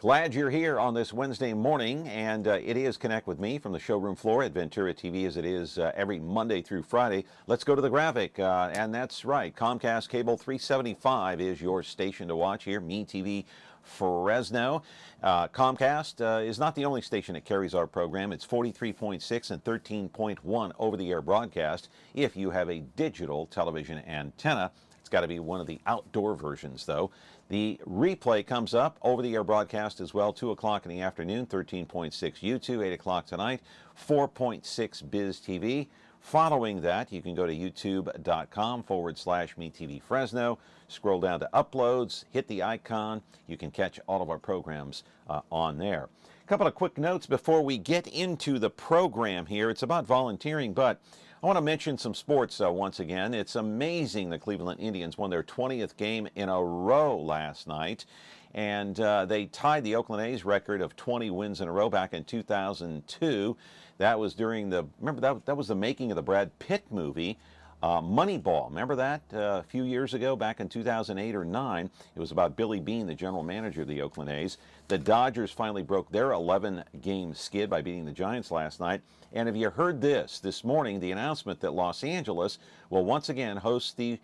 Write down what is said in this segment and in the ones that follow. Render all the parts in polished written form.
Glad you're here on this Wednesday morning, and it is Connect with me from the showroom floor at Ventura TV as it is every Monday through Friday. Let's go to the graphic, and that's right. Comcast Cable 375 is your station to watch here, MeTV Fresno. Comcast is not the only station that carries our program. It's 43.6 and 13.1 over-the-air broadcast if you have a digital television antenna. It's got to be one of the outdoor versions, though. The replay comes up, over-the-air broadcast as well, 2 o'clock in the afternoon, 13.6 YouTube, 8 o'clock tonight, 4.6 Biz TV. Following that, you can go to youtube.com/MeTV Fresno, scroll down to uploads, hit the icon. You can catch all of our programs on there. A couple of quick notes before we get into the program here. It's about volunteering, but I want to mention some sports once again. It's amazing the Cleveland Indians won their 20th game in a row last night, and they tied the Oakland A's record of 20 wins in a row back in 2002. That was during the, remember, that was the making of the Brad Pitt movie, Moneyball. Remember that a few years ago, back in 2008 or 9? It was about Billy Beane, the general manager of the Oakland A's. The Dodgers finally broke their 11-game skid by beating the Giants last night. And have you heard this morning, the announcement that Los Angeles will once again host the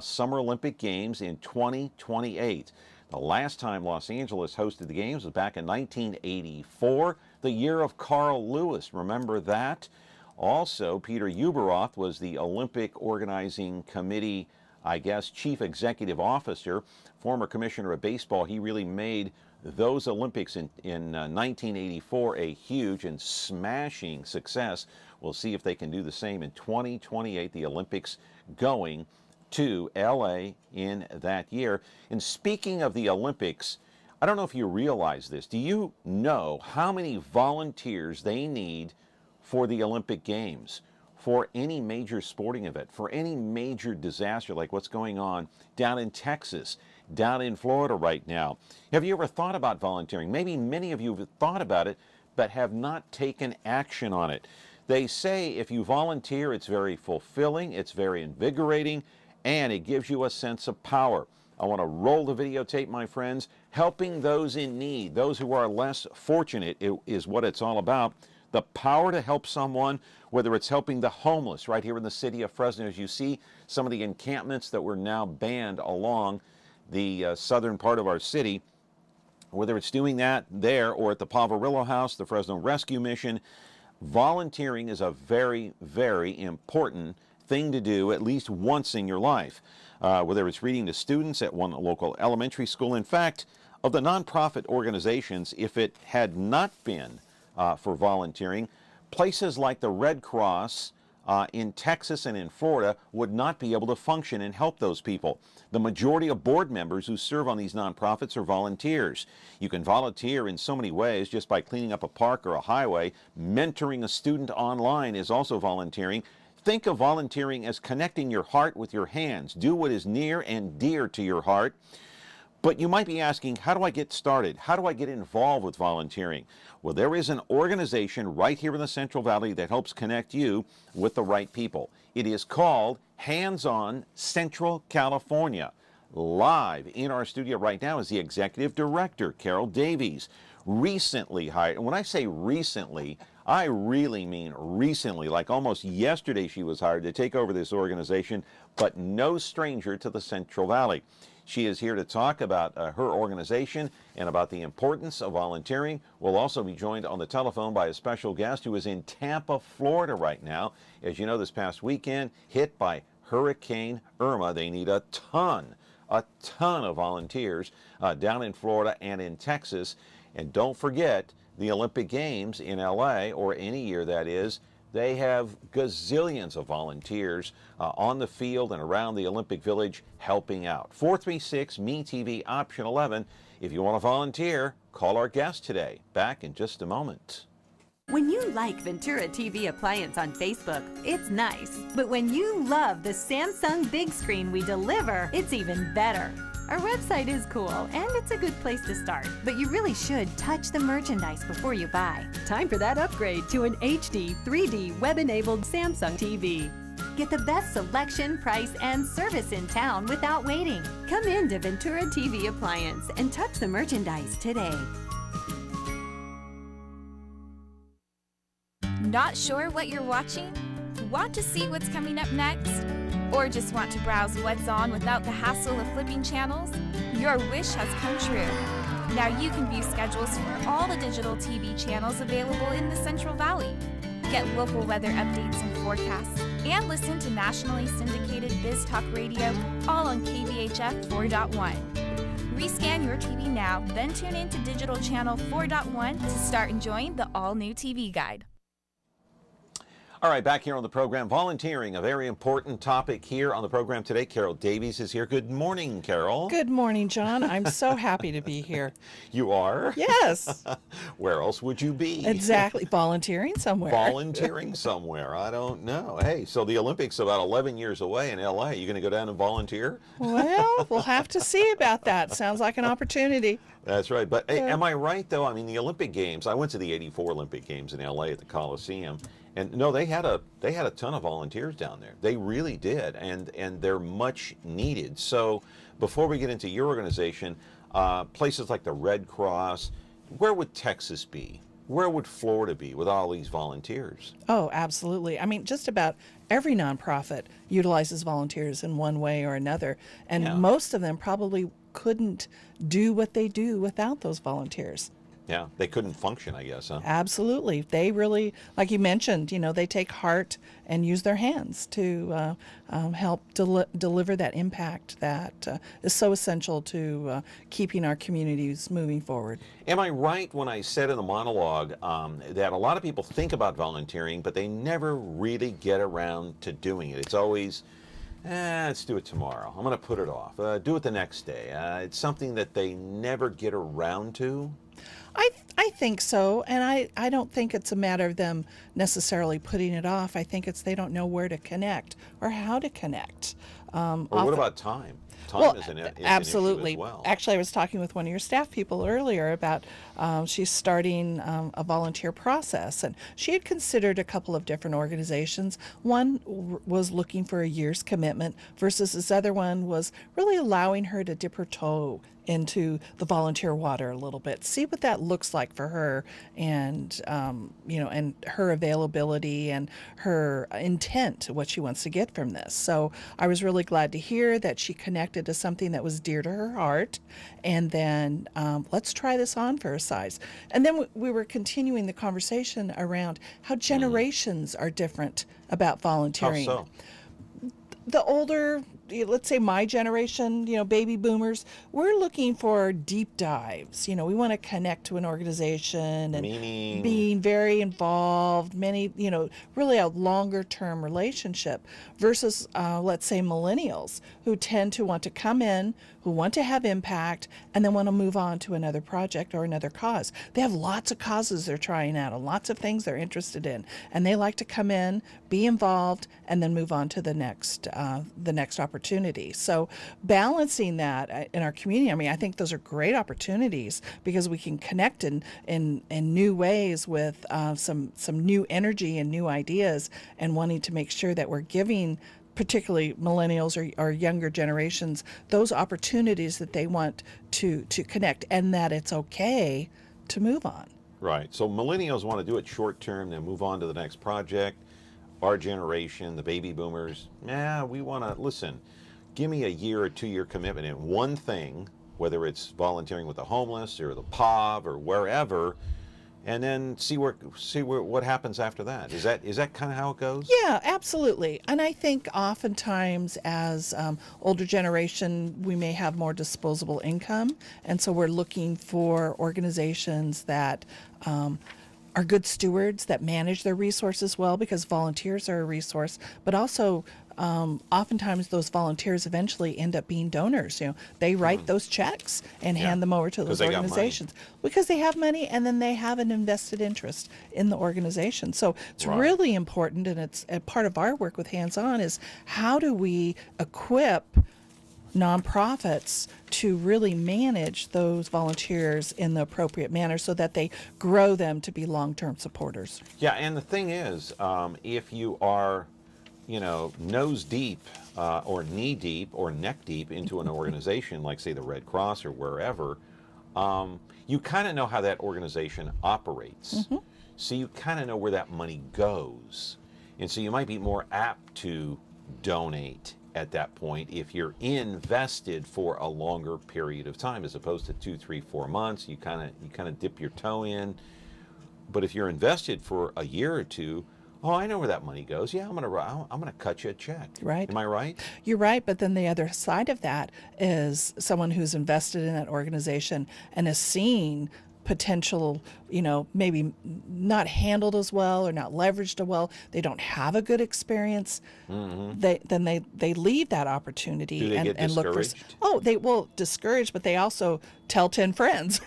Summer Olympic Games in 2028. The last time Los Angeles hosted the games was back in 1984, the year of Carl Lewis. Remember that? Also, Peter Ueberroth was the Olympic Organizing Committee, I guess, Chief Executive Officer, former Commissioner of Baseball. He really made those Olympics in 1984 a huge and smashing success. We'll see if they can do the same in 2028, the Olympics going to LA in that year. And speaking of the Olympics, I don't know if you realize this. Do you know how many volunteers they need for the Olympic Games, for any major sporting event, for any major disaster like what's going on down in Texas, down in Florida right now? Have you ever thought about volunteering? Maybe many of you have thought about it, but have not taken action on it. They say if you volunteer, it's very fulfilling, it's very invigorating, and it gives you a sense of power. I want to roll the videotape, my friends. Helping those in need, those who are less fortunate, is what it's all about. The power to help someone, whether it's helping the homeless right here in the city of Fresno, as you see some of the encampments that were now banned along the southern part of our city, whether it's doing that there or at the Poverillo House, the Fresno Rescue Mission. Volunteering is a very, very important thing to do at least once in your life, whether it's reading to students at one local elementary school. In fact, of the nonprofit organizations, if it had not been for volunteering, places like the Red Cross in Texas and in Florida would not be able to function and help those people. The majority of board members who serve on these nonprofits are volunteers. You can volunteer in so many ways, just by cleaning up a park or a highway. Mentoring a student online is also volunteering. Think of volunteering as connecting your heart with your hands. Do what is near and dear to your heart. But you might be asking, how do I get started? How do I get involved with volunteering? Well, there is an organization right here in the Central Valley that helps connect you with the right people. It is called Hands On Central California. Live in our studio right now is the executive director, Carol Davies, recently hired. And when I say recently, I really mean recently, like almost yesterday she was hired to take over this organization, but no stranger to the Central Valley. She is here to talk about her organization and about the importance of volunteering. We'll also be joined on the telephone by a special guest who is in Tampa, Florida right now. As you know, this past weekend, hit by Hurricane Irma. They need a ton of volunteers down in Florida and in Texas. And don't forget the Olympic Games in LA, or any year that is. They have gazillions of volunteers on the field and around the Olympic Village helping out. 436-MeTV, option 11. If you want to volunteer, call our guest today. Back in just a moment. When you like Ventura TV Appliance on Facebook, it's nice. But when you love the Samsung big screen we deliver, it's even better. Our website is cool, and it's a good place to start. But you really should touch the merchandise before you buy. Time for that upgrade to an HD 3D web-enabled Samsung TV. Get the best selection, price, and service in town without waiting. Come in to Ventura TV Appliance and touch the merchandise today. Not sure what you're watching? Want to see what's coming up next? Or just want to browse what's on without the hassle of flipping channels? Your wish has come true. Now you can view schedules for all the digital TV channels available in the Central Valley. Get local weather updates and forecasts, and listen to nationally syndicated Biz Talk Radio, all on KVHF 4.1. Rescan your TV now, then tune in to Digital Channel 4.1 to start enjoying the all-new TV Guide. All right, back here on the program, volunteering, a very important topic here on the program today. Carol Davies is here. Good morning, Carol. Good morning, John. I'm so happy to be here. You are? Yes. Where else would you be? Exactly. Volunteering somewhere. Volunteering somewhere. I don't know. Hey, so the Olympics about 11 years away in LA. You going to go down and volunteer? Well, we'll have to see about that. Sounds like an opportunity. That's right. But hey, am I right, though? I mean, the Olympic Games, I went to the '84 Olympic Games in LA at the Coliseum. And no, they had a ton of volunteers down there. They really did, and they're much needed. So before we get into your organization, places like the Red Cross, where would Texas be? Where would Florida be with all these volunteers? Oh, absolutely. I mean, just about every nonprofit utilizes volunteers in one way or another, and most of them probably couldn't do what they do without those volunteers. Yeah, they couldn't function, I guess, huh? Absolutely. They really, like you mentioned, they take heart and use their hands to help deliver that impact that is so essential to keeping our communities moving forward. Am I right when I said in the monologue that a lot of people think about volunteering, but they never really get around to doing it? It's always, let's do it tomorrow. I'm going to put it off. Do it the next day. It's something that they never get around to. I think so, and I don't think it's a matter of them necessarily putting it off. I think it's they don't know where to connect or how to connect. Or what about time? Time is an absolutely. issue as well. Actually, I was talking with one of your staff people earlier about she's starting a volunteer process, and she had considered a couple of different organizations. One was looking for a year's commitment versus this other one was really allowing her to dip her toe into the volunteer water a little bit, see what that looks like for her, and and her availability and her intent, what she wants to get from this. So I was really glad to hear that she connected to something that was dear to her heart, and then let's try this on for a size. And then we were continuing the conversation around how generations are different about volunteering. How so? The older, let's say my generation, baby boomers, we're looking for deep dives. We want to connect to an organization and being very involved, really a longer term relationship versus, let's say, millennials who tend to want to come in, who want to have impact, and then want to move on to another project or another cause. They have lots of causes they're trying out and lots of things they're interested in, and they like to come in, be involved, and then move on to the next opportunity. So balancing that in our community, I think those are great opportunities because we can connect in new ways with some new energy and new ideas, and wanting to make sure that we're giving particularly millennials or younger generations those opportunities that they want to connect, and that it's okay to move on. Right. So millennials want to do it short term, then move on to the next project. Our generation, the baby boomers, we want to, listen, give me a year or 2 year commitment in one thing, whether it's volunteering with the homeless or the POV or wherever, and then see what happens after that. Is that kind of how it goes? Yeah, absolutely. And I think oftentimes as older generation, we may have more disposable income, and so we're looking for organizations that are good stewards, that manage their resources well, because volunteers are a resource, but also oftentimes those volunteers eventually end up being donors. They write those checks and hand them over to those organizations because they have money, and then they have an invested interest in the organization. So it's really important, and it's a part of our work with Hands On is how do we equip nonprofits to really manage those volunteers in the appropriate manner so that they grow them to be long-term supporters. Yeah, and the thing is, if you are, nose deep or knee deep or neck deep into an organization like, say, the Red Cross or wherever, you kind of know how that organization operates. so you kind of know where that money goes. And so you might be more apt to donate at that point if you're invested for a longer period of time, as opposed to 2, 3, 4 months. You kind of dip your toe in. But if you're invested for a year or two, oh, I know where that money goes. Yeah, I'm gonna cut you a check. Right. Am I right? You're right, but then the other side of that is someone who's invested in that organization and has seen potential, maybe not handled as well or not leveraged as well. They don't have a good experience. They leave that opportunity. Do they get and look for. discouraged? Oh, they will discourage, but they also tell 10 friends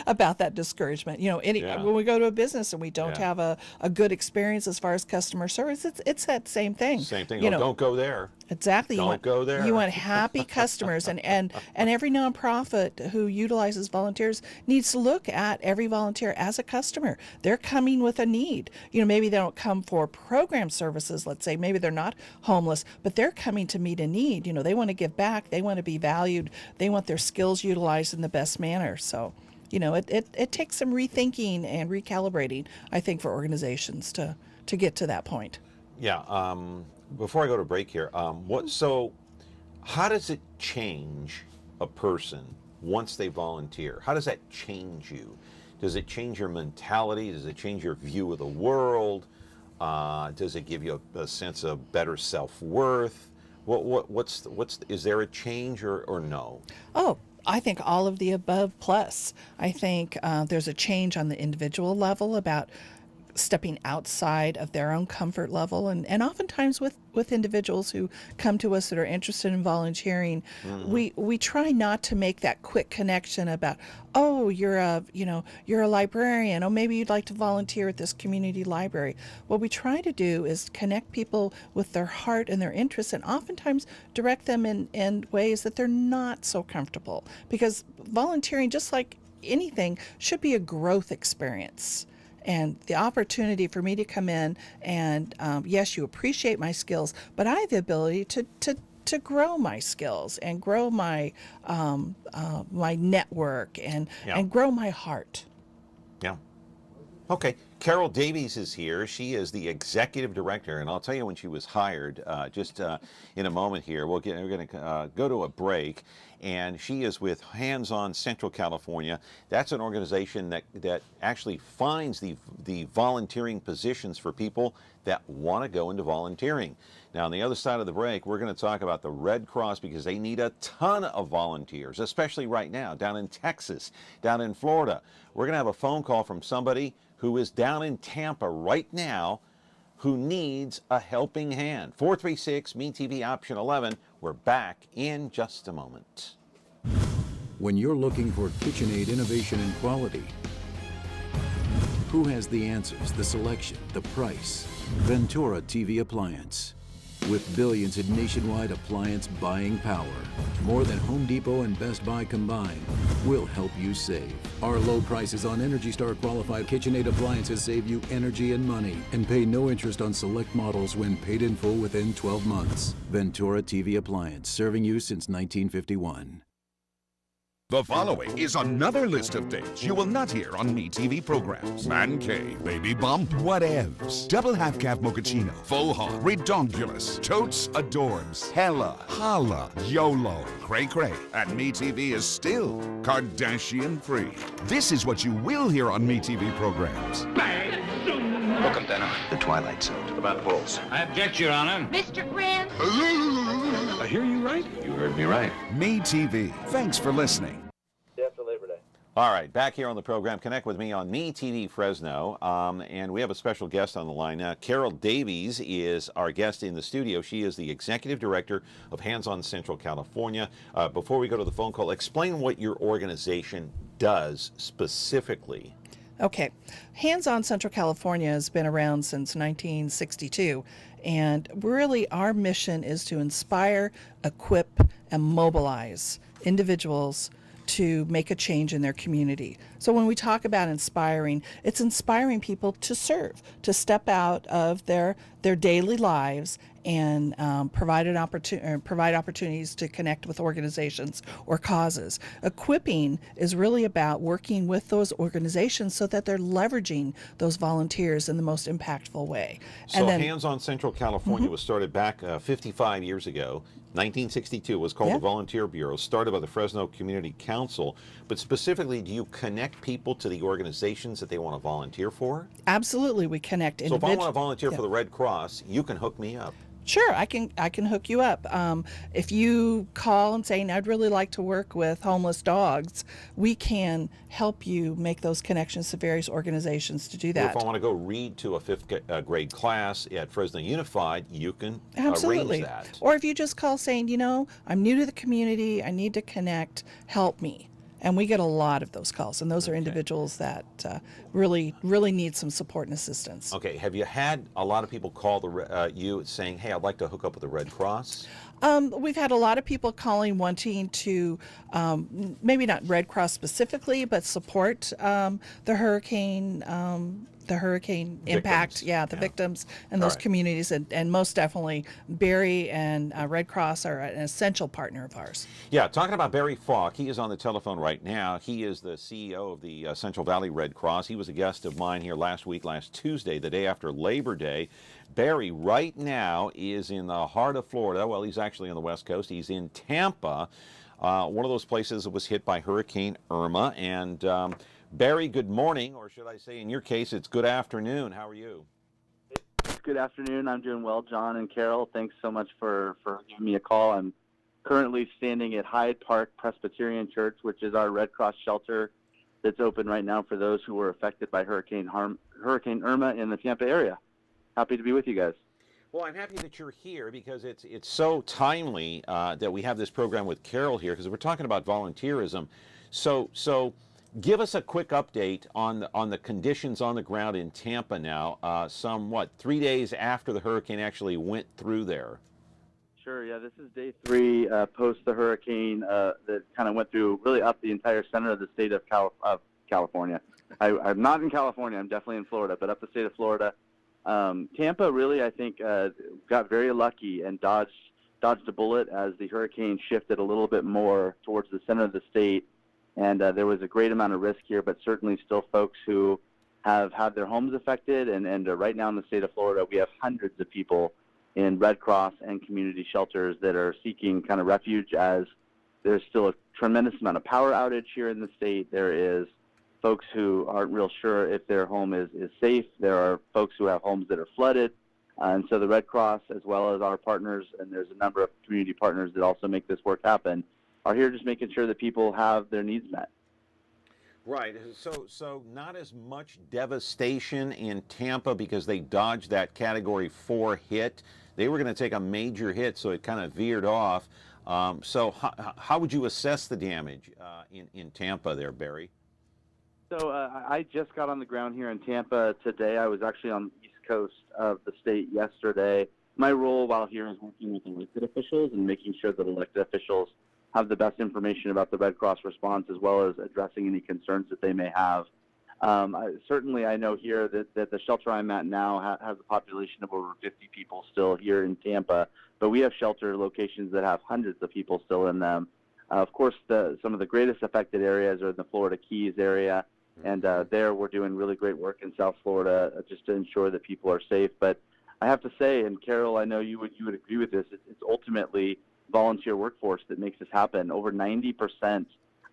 about that discouragement. When we go to a business and we don't have a good experience as far as customer service, it's that same thing. Same thing. Don't go there. Exactly. Don't go there. You want happy customers, and every nonprofit who utilizes volunteers needs to look at every volunteer as a customer. They're coming with a need. Maybe they don't come for program services, let's say. Maybe they're not homeless, but they're coming to meet a need. They want to give back. They want to be valued. They want their skills utilized in the best manner. So, it takes some rethinking and recalibrating, I think, for organizations to get to that point. Yeah. Before I go to break here, so how does it change a person once they volunteer? How does that change you? Does it change your mentality? Does it change your view of the world? Does it give you a sense of better self-worth? Is there a change or no? Oh, I think all of the above plus. I think there's a change on the individual level about stepping outside of their own comfort level, and oftentimes with individuals who come to us that are interested in volunteering, we try not to make that quick connection about, oh, you're a librarian, oh, maybe you'd like to volunteer at this community library. What we try to do is connect people with their heart and their interests, and oftentimes direct them in ways that they're not so comfortable, because volunteering, just like anything, should be a growth experience. And the opportunity for me to come in and, yes, you appreciate my skills, but I have the ability to grow my skills and grow my my network and grow my heart. Yeah. Okay. Carol Davies is here. She is the executive director, and I'll tell you when she was hired just in a moment here. We're going to go to a break, and she is with Hands On Central California. That's an organization that actually finds the volunteering positions for people that want to go into volunteering. Now, on the other side of the break, we're going to talk about the Red Cross, because they need a ton of volunteers, especially right now, down in Texas, down in Florida. We're going to have a phone call from somebody who is down in Tampa right now who needs a helping hand. 436-MeTV option 11. We're back in just a moment. When you're looking for KitchenAid innovation and quality, who has the answers, the selection, the price? Ventura TV Appliance. With billions in nationwide appliance buying power, more than Home Depot and Best Buy combined, will help you save. Our low prices on Energy Star qualified KitchenAid appliances save you energy and money, and pay no interest on select models when paid in full within 12 months. Ventura TV Appliance, serving you since 1951. The following is another list of things you will not hear on MeTV programs. Man cave, baby bump, whatevs, double half-calf mochaccino, faux hog, redonkulous, totes adorbs, hella, holla, YOLO, cray-cray, and MeTV is still Kardashian-free. This is what you will hear on MeTV programs. Welcome, Denham. The Twilight Zone. About Bulls. I object, Your Honor. Mr. Grant. I hear you right. You heard me right. MeTV. Thanks for listening. After Labor Day. All right, back here on the program. Connect with me on MeTV Fresno, and we have a special guest on the line now. Carol Davies is our guest in the studio. She is the executive director of Hands On Central California. Before we go to the phone call, explain what your organization does specifically. Okay. Hands On Central California has been around since 1962, and really our mission is to inspire, equip, and mobilize individuals to make a change in their community. So when we talk about inspiring, it's inspiring people to serve, to step out of their daily lives and provide opportunities to connect with organizations or causes. Equipping is really about working with those organizations so that they're leveraging those volunteers in the most impactful way. So Hands on Central California was started back 55 years ago. 1962 was called the Volunteer Bureau, started by the Fresno Community Council. But specifically, do you connect people to the organizations that they want to volunteer for? Absolutely, we connect So if I individuals. want to volunteer for the Red Cross, you can hook me up. Sure, I can hook you up. If you call and say, I'd really like to work with homeless dogs, we can help you make those connections to various organizations to do that. If I want to go read to a fifth grade class at Fresno Unified, you can Absolutely. arrange that. Or if you just call saying, I'm new to the community, I need to connect, help me. And we get a lot of those calls, and those are individuals that really need some support and assistance. Okay, have you had a lot of people call you saying, hey, I'd like to hook up with the Red Cross? We've had a lot of people calling wanting to, maybe not Red Cross specifically, but support the hurricane impact, the victims and those communities, and most definitely Barry and Red Cross are an essential partner of ours. Yeah, talking about Barry Falk, he is on the telephone right now. He is the CEO of the Central Valley Red Cross. He was a guest of mine here last Tuesday, the day after Labor Day. Barry right now is in the heart of Florida. Well, he's actually on the West Coast. He's in Tampa, one of those places that was hit by Hurricane Irma. And Barry, good morning, or should I say in your case, it's good afternoon. How are you? Good afternoon. I'm doing well, John and Carol. Thanks so much for giving me a call. I'm currently standing at Hyde Park Presbyterian Church, which is our Red Cross shelter that's open right now for those who were affected by Hurricane Irma in the Tampa area. Happy to be with you guys. Well, I'm happy that you're here because it's so timely that we have this program with Carol here, because we're talking about volunteerism. So give us a quick update on the conditions on the ground in Tampa now, 3 days after the hurricane actually went through there. Sure, yeah, this is day 3 post the hurricane that kind of went through really up the entire center of the state of California. I'm not in California, I'm definitely in Florida, but up the state of Florida. Tampa really, I think, got very lucky and dodged a bullet as the hurricane shifted a little bit more towards the center of the state. And there was a great amount of risk here, but certainly still folks who have had their homes affected. And right now in the state of Florida, we have hundreds of people in Red Cross and community shelters that are seeking kind of refuge, as there's still a tremendous amount of power outage here in the state. There is folks who aren't real sure if their home is safe. There are folks who have homes that are flooded. And so the Red Cross, as well as our partners, and there's a number of community partners that also make this work happen, are here just making sure that people have their needs met. Right. So not as much devastation in Tampa because they dodged that Category 4 hit. They were going to take a major hit, so it kind of veered off. So how would you assess the damage in Tampa there, Barry? So I just got on the ground here in Tampa today. I was actually on the East Coast of the state yesterday. My role while here is working with elected officials and making sure that elected officials have the best information about the Red Cross response, as well as addressing any concerns that they may have. Certainly, I know here that the shelter I'm at now has a population of over 50 people still here in Tampa, but we have shelter locations that have hundreds of people still in them. Of course, some of the greatest affected areas are in the Florida Keys area, and there we're doing really great work in South Florida just to ensure that people are safe. But I have to say, and Carol, I know you would agree with this, it's ultimately volunteer workforce that makes this happen. Over 90%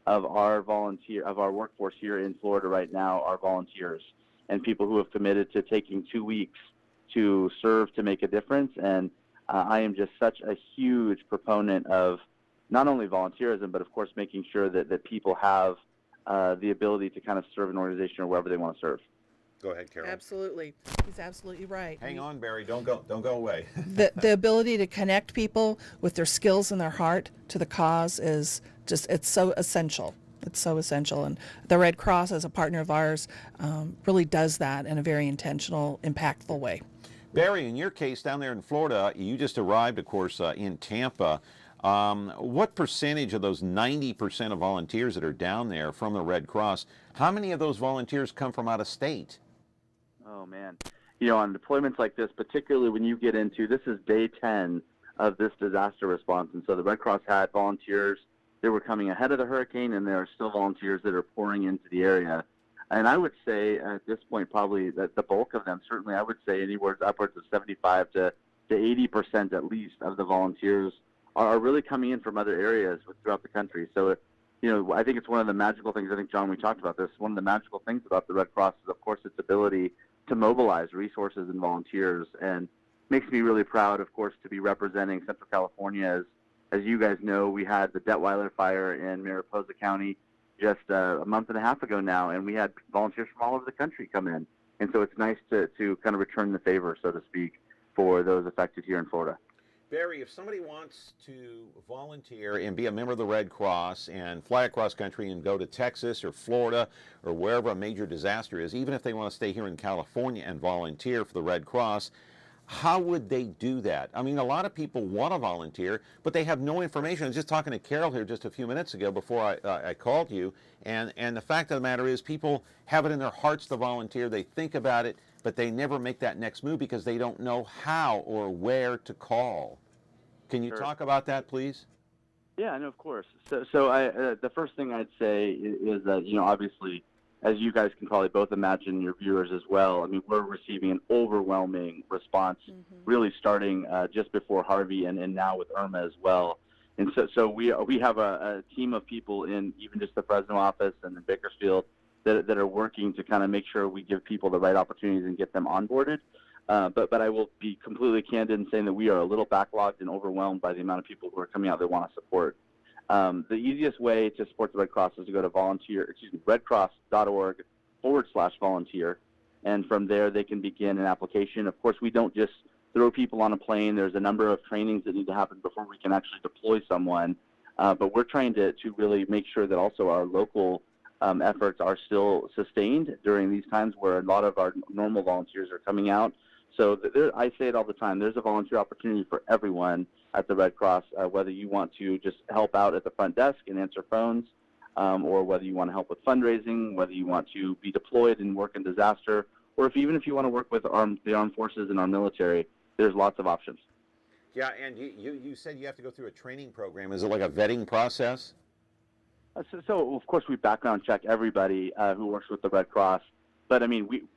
of our workforce here in Florida right now are volunteers and people who have committed to taking 2 weeks to serve to make a difference. And I am just such a huge proponent of not only volunteerism, but of course making sure that people have the ability to kind of serve an organization or wherever they want to serve. Go ahead, Carol. Absolutely. He's absolutely right. Hang on, Barry. Don't go away. The ability to connect people with their skills and their heart to the cause is just, it's so essential. It's so essential. And the Red Cross, as a partner of ours, really does that in a very intentional, impactful way. Barry, in your case down there in Florida, you just arrived, of course, in Tampa. What percentage of those 90% of volunteers that are down there from the Red Cross, how many of those volunteers come from out of state? Oh, man. on deployments like this, particularly when you get into, this is day 10 of this disaster response. And so the Red Cross had volunteers that were coming ahead of the hurricane, and there are still volunteers that are pouring into the area. And I would say at this point, probably that the bulk of them, certainly I would say anywhere upwards of 75 to 80% at least of the volunteers are really coming in from other areas throughout the country. So, I think it's one of the magical things. I think, John, we talked about this. One of the magical things about the Red Cross is, of course, its ability to mobilize resources and volunteers, and makes me really proud, of course, to be representing Central California. As you guys know, we had the Detweiler fire in Mariposa County just a month and a half ago now, and we had volunteers from all over the country come in. And so it's nice to kind of return the favor, so to speak, for those affected here in Florida. Barry, if somebody wants to volunteer and be a member of the Red Cross and fly across country and go to Texas or Florida or wherever a major disaster is, even if they want to stay here in California and volunteer for the Red Cross, how would they do that? I mean, a lot of people want to volunteer, but they have no information. I was just talking to Carol here just a few minutes ago before I called you, and the fact of the matter is people have it in their hearts to volunteer. They think about it, but they never make that next move because they don't know how or where to call. Can you talk about that, please? Yeah, no, of course. So the first thing I'd say is that, obviously, as you guys can probably both imagine, your viewers as well, I mean, we're receiving an overwhelming response, really starting just before Harvey and now with Irma as well. And so we have a team of people in even just the Fresno office and in Bakersfield that are working to kind of make sure we give people the right opportunities and get them onboarded. But I will be completely candid in saying that we are a little backlogged and overwhelmed by the amount of people who are coming out that want to support. The easiest way to support the Red Cross is to go to redcross.org/volunteer, and from there they can begin an application. Of course, we don't just throw people on a plane. There's a number of trainings that need to happen before we can actually deploy someone, but we're trying to really make sure that also our local efforts are still sustained during these times where a lot of our normal volunteers are coming out. So I say it all the time, there's a volunteer opportunity for everyone at the Red Cross, whether you want to just help out at the front desk and answer phones, or whether you want to help with fundraising, whether you want to be deployed and work in disaster, or even if you want to work with the armed forces and our military, there's lots of options. Yeah, and you said you have to go through a training program. Is it like a vetting process? So of course, we background check everybody who works with the Red Cross, but I mean,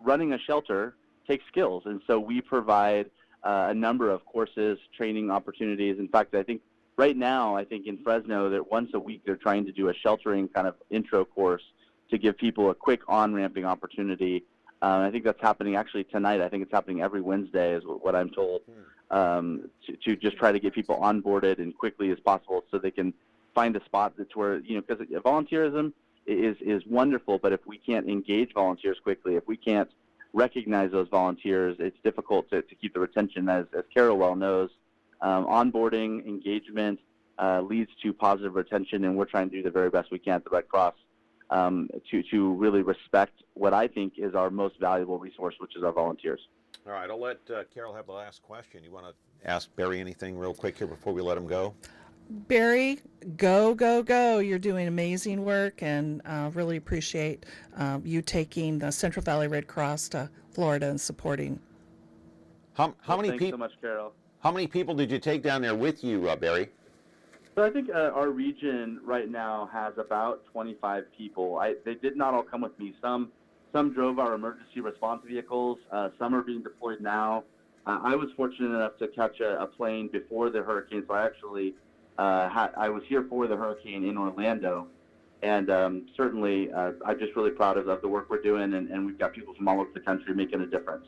running a shelter takes skills, and so we provide a number of courses, training opportunities. In fact, I think right now, in Fresno, that once a week they're trying to do a sheltering kind of intro course to give people a quick on-ramping opportunity. I think that's happening actually tonight. I think it's happening every Wednesday is what I'm told, to just try to get people onboarded and quickly as possible so they can find a spot that's where, because volunteerism is wonderful, but if we can't engage volunteers quickly, if we can't recognize those volunteers, it's difficult to keep the retention. As Carol well knows, onboarding, engagement leads to positive retention, and we're trying to do the very best we can at the Red Cross to really respect what I think is our most valuable resource, which is our volunteers. All right, I'll let Carol have the last question. You want to ask Barry anything real quick here before we let him go? Barry, go, go, go. You're doing amazing work, and really appreciate you taking the Central Valley Red Cross to Florida and supporting. How many people? Thanks so much, Carol. How many people did you take down there with you, Barry? So I think our region right now has about 25 people. They did not all come with me. Some drove our emergency response vehicles. Some are being deployed now. I was fortunate enough to catch a plane before the hurricane, so I actually I was here for the hurricane in Orlando, and certainly I'm just really proud of the work we're doing, and we've got people from all over the country making a difference.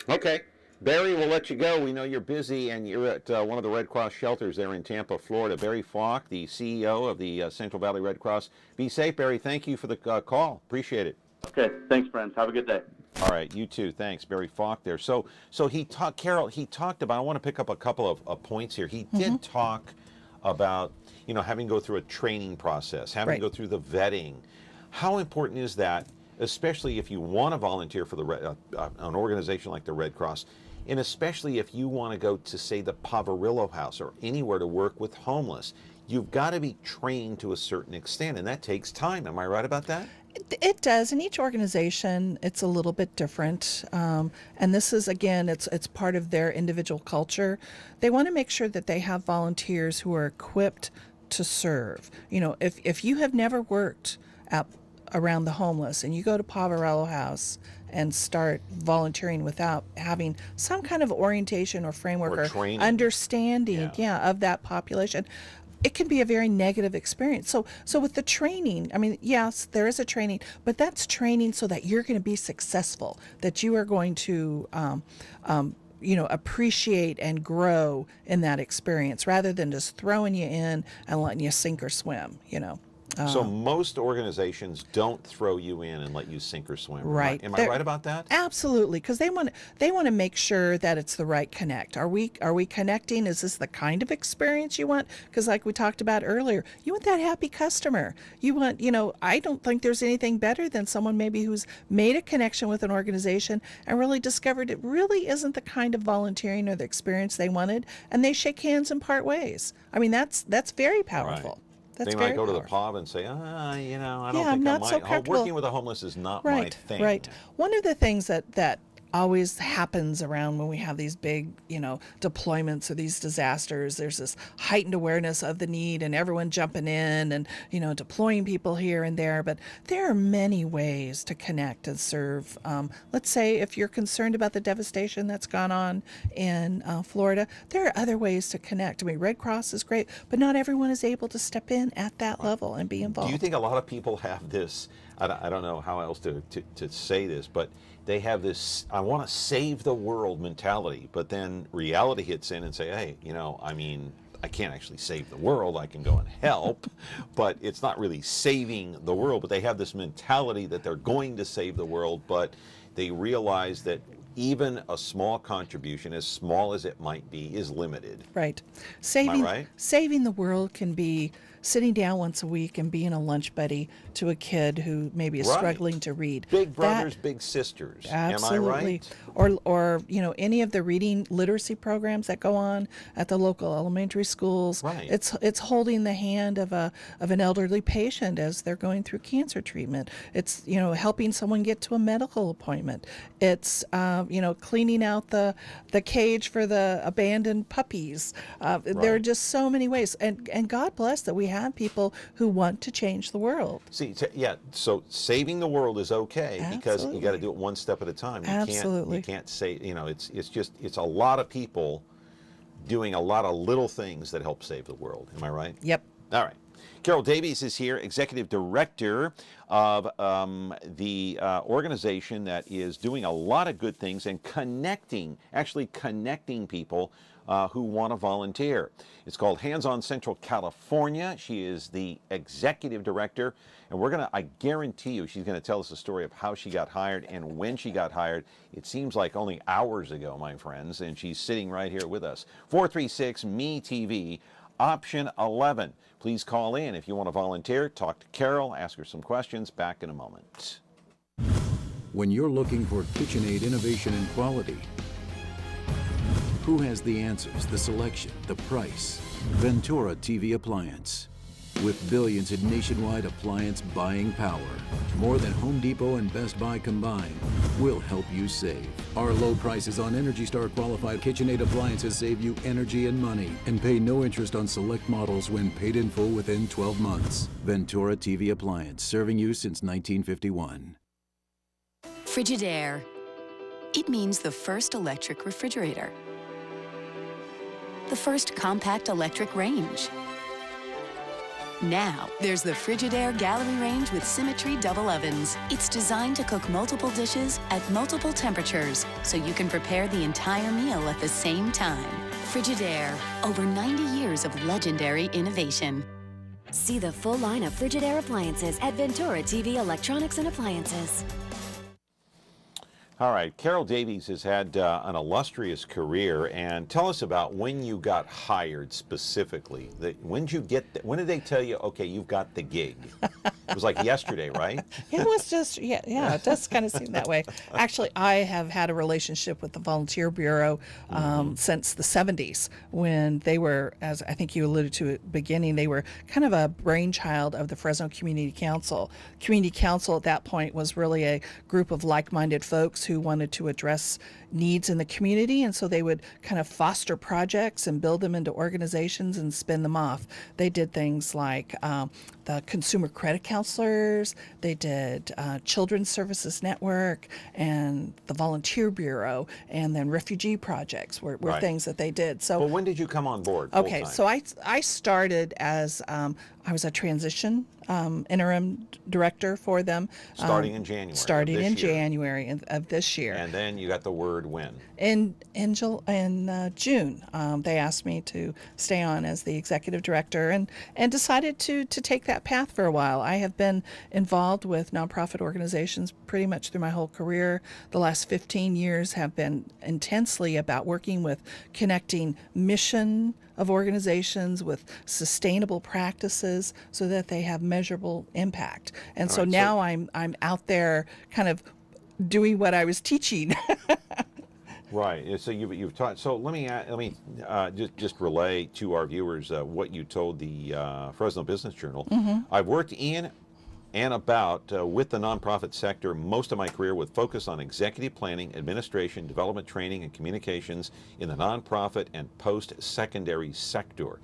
Okay. Barry, we'll let you go. We know you're busy, and you're at one of the Red Cross shelters there in Tampa, Florida. Barry Falk, the CEO of the Central Valley Red Cross. Be safe, Barry. Thank you for the call. Appreciate it. Okay. Thanks, friends. Have a good day. All right, you too. Thanks, Barry Falk there. So Carol, he talked about, I want to pick up a couple of points here. He did talk about, having to go through a training process, having to go through the vetting. How important is that, especially if you want to volunteer for an organization like the Red Cross, and especially if you want to go to, say, the Poverillo House or anywhere to work with homeless? You've got to be trained to a certain extent, and that takes time. Am I right about that? It does. In each organization, it's a little bit different. And this is, again, it's part of their individual culture. They want to make sure that they have volunteers who are equipped to serve. You know, if you have never worked around the homeless and you go to Poverello House and start volunteering without having some kind of orientation or framework or training. understanding of that population, it can be a very negative experience. So with the training, I mean, yes, there is a training, but that's training so that you're going to be successful, that you are going to appreciate and grow in that experience rather than just throwing you in and letting you sink or swim, So most organizations don't throw you in and let you sink or swim. Right. Am I right about that? Absolutely, because they want to make sure that it's the right connect. Are we connecting? Is this the kind of experience you want? Because like we talked about earlier, you want that happy customer. You want, I don't think there's anything better than someone maybe who's made a connection with an organization and really discovered it really isn't the kind of volunteering or the experience they wanted, and they shake hands and part ways. I mean, that's very powerful. Right. That's they very might go to the powerful. pub and say, I don't I'm think not I so might. comfortable. Working with the homeless is not my Right, thing. right. One of the things that always happens around when we have these big, deployments or these disasters, there's this heightened awareness of the need and everyone jumping in and, deploying people here and there. But there are many ways to connect and serve. Let's say if you're concerned about the devastation that's gone on in Florida, there are other ways to connect. I mean, Red Cross is great, but not everyone is able to step in at that level and be involved. Do you think a lot of people have this, I don't know how else to say this, but they have this, I want to save the world mentality, but then reality hits in and say, hey, I can't actually save the world. I can go and help, but it's not really saving the world. But they have this mentality that they're going to save the world, but they realize that even a small contribution, as small as it might be, is limited. Right. Right? Saving the world can be sitting down once a week and being a lunch buddy to a kid who maybe is struggling to read. Big brothers, big sisters. Absolutely. Am I right? Or any of the reading literacy programs that go on at the local elementary schools. Right. It's holding the hand of an elderly patient as they're going through cancer treatment. It's helping someone get to a medical appointment. It's cleaning out the cage for the abandoned puppies. There are just so many ways, and God bless that we have people who want to change the world. See, so saving the world is okay because you got to do it one step at a time. You can't say, it's a lot of people doing a lot of little things that help save the world. Am I right? Yep. All right. Carol Davies is here, Executive Director of the organization that is doing a lot of good things and connecting people who want to volunteer. It's called Hands On Central California. She is the Executive Director, and I guarantee you, she's going to tell us the story of how she got hired and when she got hired. It seems like only hours ago, my friends, and she's sitting right here with us. 436-ME-TV, option 11. Please call in if you want to volunteer. Talk to Carol, ask her some questions. Back in a moment. When you're looking for KitchenAid innovation and quality, who has the answers, the selection, the price? Ventura TV Appliance. With billions in nationwide appliance buying power, more than Home Depot and Best Buy combined, we'll help you save. Our low prices on Energy Star qualified KitchenAid appliances save you energy and money, and pay no interest on select models when paid in full within 12 months. Ventura TV Appliance, serving you since 1951. Frigidaire. It means the first electric refrigerator. The first compact electric range. Now, there's the Frigidaire Gallery Range with Symmetry double ovens. It's designed to cook multiple dishes at multiple temperatures, so you can prepare the entire meal at the same time. Frigidaire, over 90 years of legendary innovation. See the full line of Frigidaire appliances at Ventura TV Electronics and Appliances. All right, Carol Davies has had an illustrious career, and tell us about when you got hired specifically. When did they tell you, okay, you've got the gig? It was like yesterday, right? It was just, yeah, it does kind of seem that way. Actually, I have had a relationship with the Volunteer Bureau since the 70s, when they were, as I think you alluded to at the beginning, they were kind of a brainchild of the Fresno Community Council. Community Council at that point was really a group of like-minded folks who wanted to address needs in the community, and so they would kind of foster projects and build them into organizations and spin them off. They did things like the Consumer Credit Counselors, they did Children's Services Network, and the Volunteer Bureau, and then Refugee Projects were Right. things that they did. So, Well, when did you come on board? okay, full-time? so I started as I was a transition interim director for them. Starting in January of Starting this in year. January of this year. And then you got the word when? In June, they asked me to stay on as the executive director, and decided to take that path for a while. I have been involved with nonprofit organizations pretty much through my whole career. The last 15 years have been intensely about working with connecting mission of organizations with sustainable practices so that they have measurable impact. And so right, now I'm out there kind of doing what I was teaching. Right. So you've taught. So let me just relay to our viewers what you told the Fresno Business Journal. I've worked in and about with the nonprofit sector most of my career, with focus on executive planning, administration, development training, and communications in the nonprofit and post-secondary sector.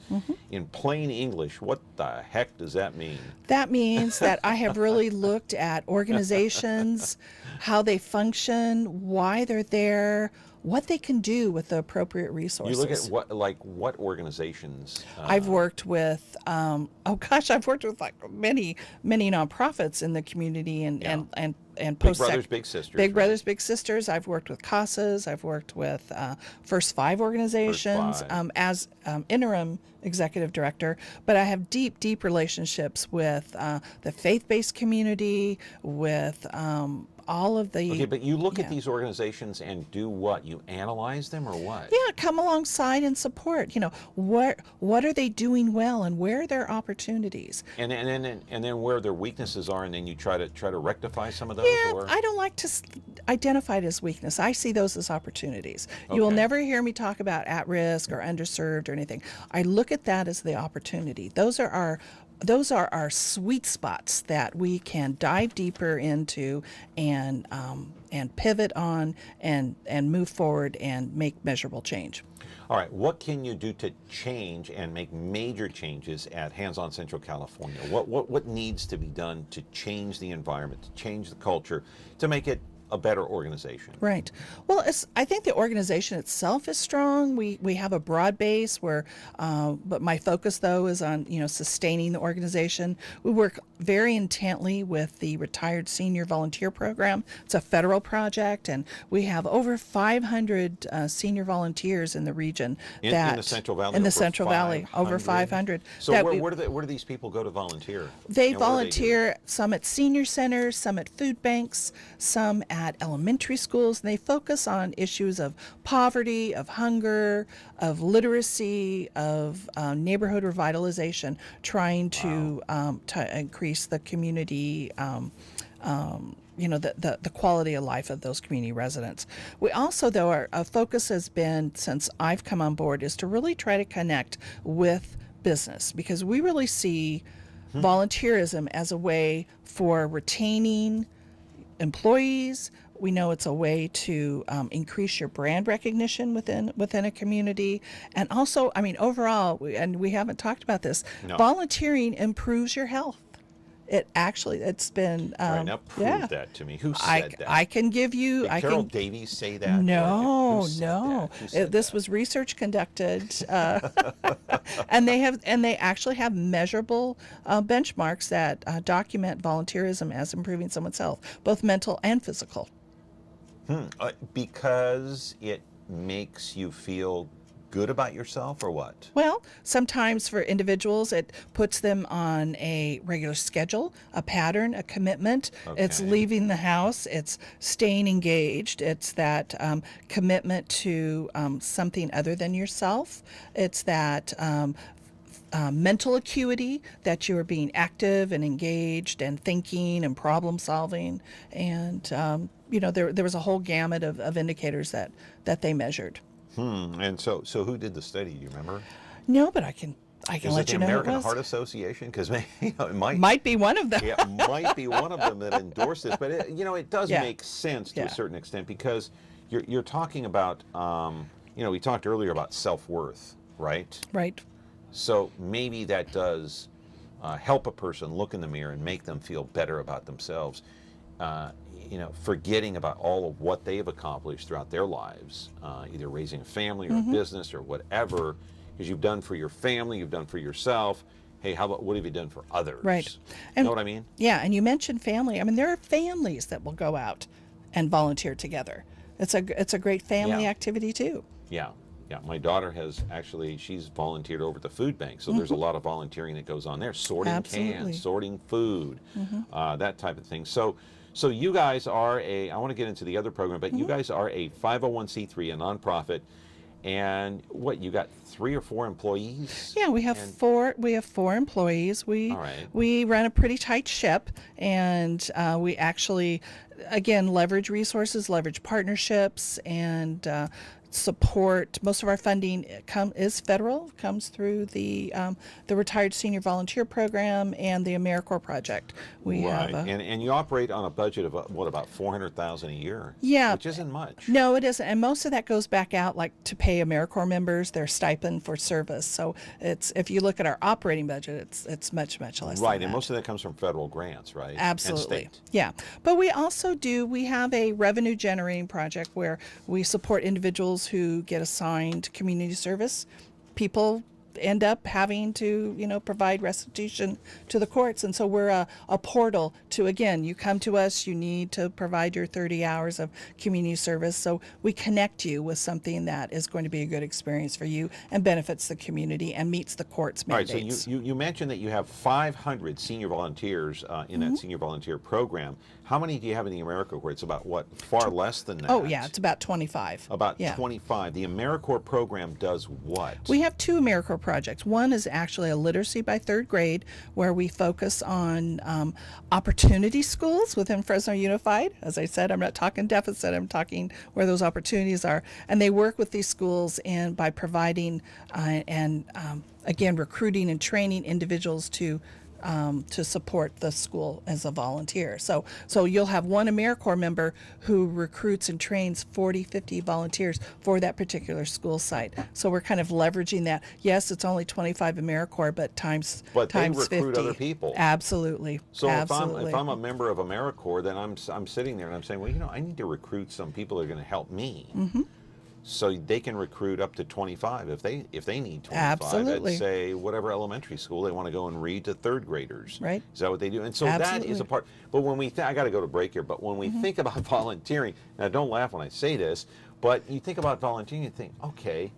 In plain English, what the heck does that mean? That means that I have really looked at organizations, how they function, why they're there, what they can do with the appropriate resources. You look at what organizations? I've worked with, I've worked with like many nonprofits in the community and Big post Brothers Big Sisters. Big right? Brothers Big Sisters. I've worked with CASAs. I've worked with First Five organizations First Five. as interim executive director. But I have deep relationships with the faith-based community, with all of the. Okay, but you look at these organizations and do what? You analyze them or what? Yeah, come alongside and support. You know, what are they doing well, and where are their opportunities? And then where their weaknesses are, and then you try to rectify some of those. Yeah, or? I don't like to identify it as weakness. I see those as opportunities. You will Okay. never hear me talk about at risk or underserved or anything. I look at that as the opportunity. Those are our sweet spots that we can dive deeper into and pivot on and move forward and make measurable change. All right, what can you do to change and make major changes at Hands On Central California? What needs to be done to change the environment, to change the culture, to make it a better organization? Right. Well, I think the organization itself is strong. We have a broad base where, but my focus though is on sustaining the organization. We work very intently with the Retired Senior Volunteer Program. It's a federal project, and we have over 500 senior volunteers in the region. In the Central Valley. In the over Central Valley, over 500. So that where do these people go to volunteer? They And what do volunteer, some at senior centers, some at food banks, some at elementary schools, and they focus on issues of poverty, of hunger, of literacy, of neighborhood revitalization, trying to increase the community, the quality of life of those community residents. We also, though, our focus has been, since I've come on board, is to really try to connect with business, because we really see volunteerism as a way for retaining employees. We know it's a way to increase your brand recognition within a community, and also, overall, we haven't talked about this. No. Volunteering improves your health. It's been. All right, now prove that to me. Who said that? I can give you. Did Carol Davies say that? No, Who said no. that? Who said This that? was research conducted, and they actually have measurable benchmarks that document volunteerism as improving someone's health, both mental and physical. Because it makes you feel good about yourself or what? Well, sometimes for individuals, it puts them on a regular schedule, a pattern, a commitment. It's Okay. leaving the house. It's staying engaged. It's that commitment to something other than yourself. It's that mental acuity, that you are being active and engaged and thinking and problem solving. And, there was a whole gamut of indicators that they measured. And so who did the study? Do you remember? No, but I can Is let it you the know who it American was. Heart Association? Because it Might be one of them. yeah, it might be one of them that endorsed this. But it does Yeah. make sense to Yeah. a certain extent because you're talking about, we talked earlier about self-worth, right? Right. So maybe that does help a person look in the mirror and make them feel better about themselves. Forgetting about all of what they've accomplished throughout their lives, either raising a family or a business or whatever, because you've done for your family, you've done for yourself. Hey, how about what have you done for others? Right. You And, know what I mean? Yeah, and you mentioned family. I mean, there are families that will go out and volunteer together. It's a great family Yeah. activity too. Yeah. Yeah, my daughter she's volunteered over at the food bank, so there's a lot of volunteering that goes on there, sorting Absolutely. cans, sorting food, that type of thing. So you guys are I want to get into the other program, but you guys are a 501c3, a nonprofit, and you got 3 or 4 employees? Yeah, we have four employees. All right. We run a pretty tight ship, and we actually, again, leverage resources, leverage partnerships, and support. Most of our funding is federal, comes through the Retired Senior Volunteer Program and the Americorps Project. We Right, have and you operate on a budget of about $400,000 a year? Yeah. Which isn't much. No, it isn't, and most of that goes back out to pay AmeriCorps members their stipend for service. So if you look at our operating budget, it's much less. Right, than and that. most of that comes from federal grants, right? Absolutely. And state. Yeah. But we also we have a revenue generating project where we support individuals who get assigned community service. People end up having to, provide restitution to the courts. And so we're a portal to, again, you come to us, you need to provide your 30 hours of community service. So we connect you with something that is going to be a good experience for you and benefits the community and meets the court's All right, mandates. so you mentioned that you have 500 senior volunteers in that senior volunteer program. How many do you have in the AmeriCorps? It's about far less than that? Oh, yeah, it's about 25. About Yeah. 25. The AmeriCorps program does what? We have 2 AmeriCorps projects. One is actually a literacy by 3rd grade, where we focus on opportunity schools within Fresno Unified. As I said, I'm not talking deficit, I'm talking where those opportunities are. And they work with these schools by providing again, recruiting and training individuals to support the school as a volunteer. So you'll have one AmeriCorps member who recruits and trains 40, 50 volunteers for that particular school site. So we're kind of leveraging that. Yes, it's only 25 AmeriCorps, but times But they times recruit 50. other people. Absolutely. So Absolutely. if I'm a member of AmeriCorps, then I'm sitting there and I'm saying, well, I need to recruit some people that are going to help me. So they can recruit up to 25 if they need 25 Absolutely. at, say, whatever elementary school they want to go and read to 3rd graders. Right. Is that what they do? And so that is Absolutely. a part. But when I got to go to break here, but when we think about volunteering, now don't laugh when I say this, but you think about volunteering, you think, okay,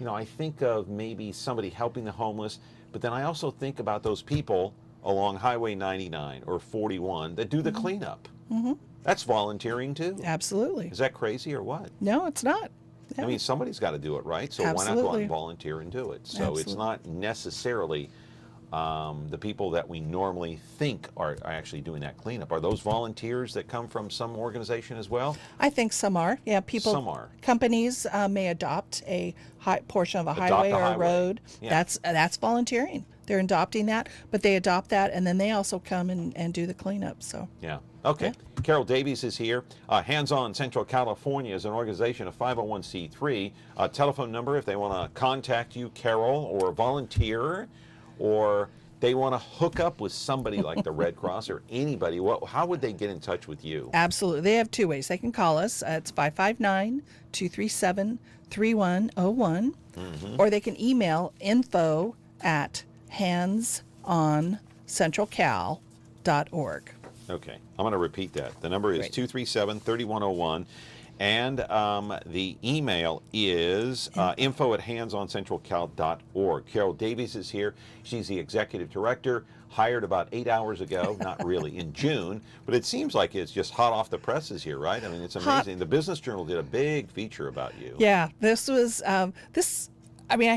I think of maybe somebody helping the homeless, but then I also think about those people along Highway 99 or 41 that do the cleanup. That's volunteering too. Absolutely. Is that crazy or what? No, it's not. I mean, somebody's got to do it, right? So why not go out Absolutely. and volunteer and do it? So it's Absolutely. not necessarily the people that we normally think are actually doing that cleanup. Are those volunteers that come from some organization as well? I think some are. Yeah, Some are. Companies may adopt a portion of a Adopt highway a or a highway. road. Yeah. That's volunteering. They're adopting that, but they adopt that, and then they also come and do the cleanup. So Yeah. Okay. Yeah. Carol Davies is here. Hands On Central California is an organization, a 501c3. Telephone number if they want to contact you, Carol, or volunteer, or they want to hook up with somebody like the Red Cross or anybody. How would they get in touch with you? absolutely, they have 2 ways. They can call us. It's 559-237-3101, or they can email info@handsoncentralcal.org. Okay, I'm going to repeat that. The number is Great. 237-3101. And the email is info@handsoncentralcal.org. Carol Davies is here. She's the executive director, hired about 8 hours ago, not really, in June, but it seems like it's just hot off the presses here, right? I mean, it's amazing. The Business Journal did a big feature about you. Yeah, this was, I mean,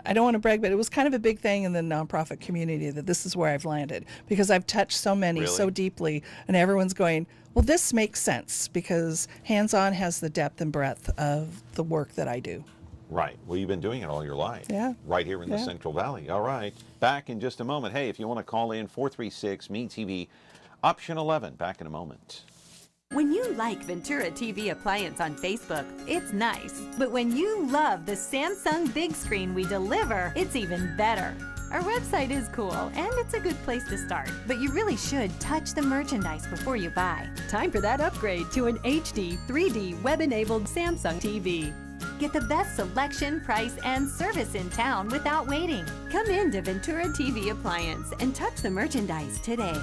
I don't want to brag, but it was kind of a big thing in the nonprofit community that this is where I've landed, because I've touched so many so deeply, and everyone's going, well, this makes sense because Hands-On has the depth and breadth of the work that I do. Right. Well, you've been doing it all your life. Yeah. Right here in the Central Valley. All right. Back in just a moment. Hey, if you want to call in, 436-ME-TV, option 11. Back in a moment. When you like Ventura TV Appliance on Facebook, it's nice. But when you love the Samsung big screen we deliver, it's even better. Our website is cool, and it's a good place to start. But you really should touch the merchandise before you buy. Time for that upgrade to an HD 3D web-enabled Samsung TV. Get the best selection, price, and service in town without waiting. Come in to Ventura TV Appliance and touch the merchandise today.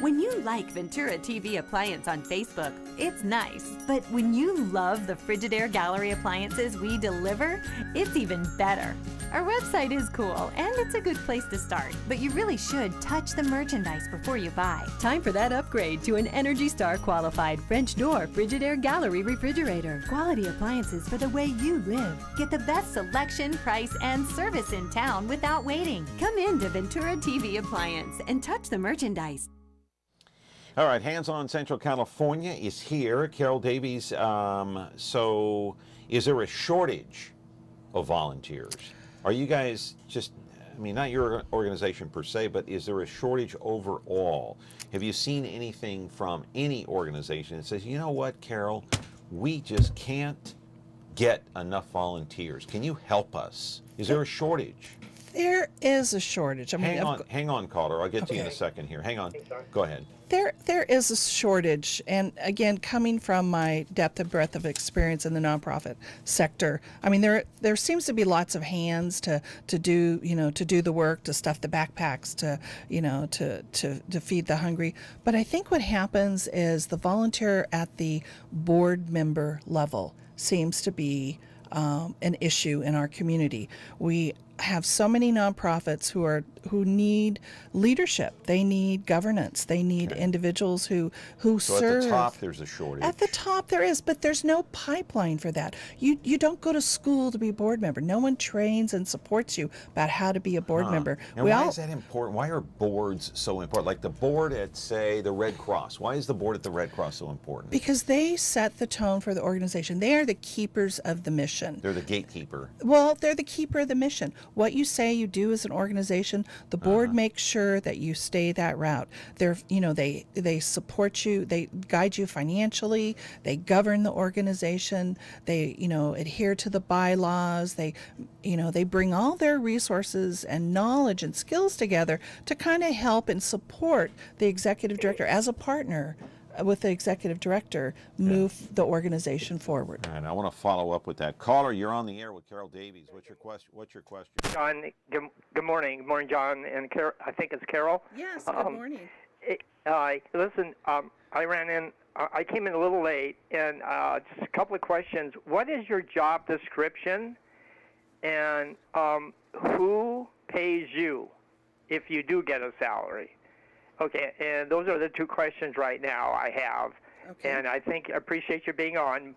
When you like Ventura TV Appliance on Facebook, it's nice. But when you love the Frigidaire Gallery appliances we deliver, it's even better. Our website is cool, and it's a good place to start. But you really should touch the merchandise before you buy. Time for that upgrade to an Energy Star qualified French door Frigidaire Gallery refrigerator. Quality appliances for the way you live. Get the best selection, price, and service in town without waiting. Come in to Ventura TV Appliance and touch the merchandise. All right, Hands-On Central California is here. Carol Davies, so is there a shortage of volunteers? Are you guys just, I mean, not your organization per se, but is there a shortage overall? Have you seen anything from any organization that says, you know what, Carol, we just can't get enough volunteers. Can you help us? Is there a shortage? There is a shortage. I mean, hang on, caller. I'll get to you in a second here. Hang on. Go ahead. There is a shortage, and again, coming from my depth and breadth of experience in the nonprofit sector, I mean, there seems to be lots of hands to do the work, to stuff the backpacks, to feed the hungry. But I think what happens is the volunteer at the board member level seems to be an issue in our community. We have so many nonprofits who need leadership. They need governance. They need individuals who serve. At the top, there's a shortage. At the top, there is, but there's no pipeline for that. You don't go to school to be a board member. No one trains and supports you about how to be a board member. And why is that important? Why are boards so important? Like the board at, say, the Red Cross. Why is the board at the Red Cross so important? Because they set the tone for the organization. They are the keepers of the mission. They're the gatekeeper. Well, they're the keeper of the mission. What you say you do as an organization, the board makes sure that you stay that route. They support you, they guide you financially, they govern the organization, they adhere to the bylaws, they bring all their resources and knowledge and skills together to kind of help and support the executive director as a partner with the executive director move the organization forward. All right, I want to follow up with that. Caller, you're on the air with Carol Davies. What's your question? John, good morning. Good morning, John. And Carol, I think it's Carol. Yes, good morning. Listen, I came in a little late, and just a couple of questions. What is your job description, and who pays you if you do get a salary? Okay, and those are the two questions right now I have. Okay. And I appreciate you being on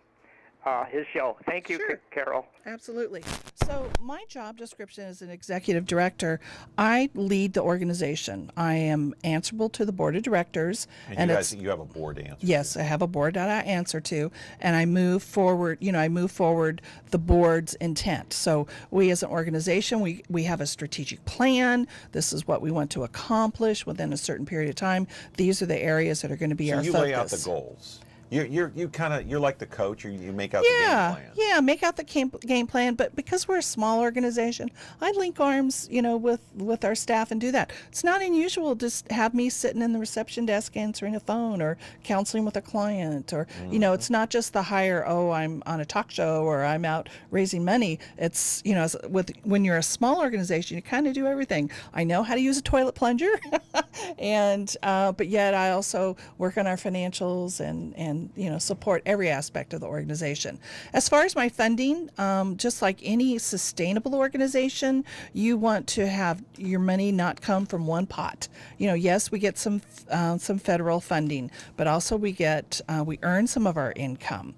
his show. Thank you, sure. Carol. Absolutely. So my job description as an executive director, I lead the organization. I am answerable to the board of directors. And you have a board to answer Yes, to. I have a board that I answer to, and I move forward the board's intent. So we as an organization, we have a strategic plan. This is what we want to accomplish within a certain period of time. These are the areas that are going to be our focus. So you lay out the goals. You're like the coach. You make out the game plan. Yeah, make out the game plan. But because we're a small organization, I link arms, with our staff and do that. It's not unusual to have me sitting in the reception desk answering a phone or counseling with a client, or it's not just the hire. Oh, I'm on a talk show or I'm out raising money. It's when you're a small organization, you kind of do everything. I know how to use a toilet plunger, and but yet I also work on our financials and support every aspect of the organization. As far as my funding, just like any sustainable organization, you want to have your money not come from one pot. Yes, we get some federal funding, but also we earn some of our income.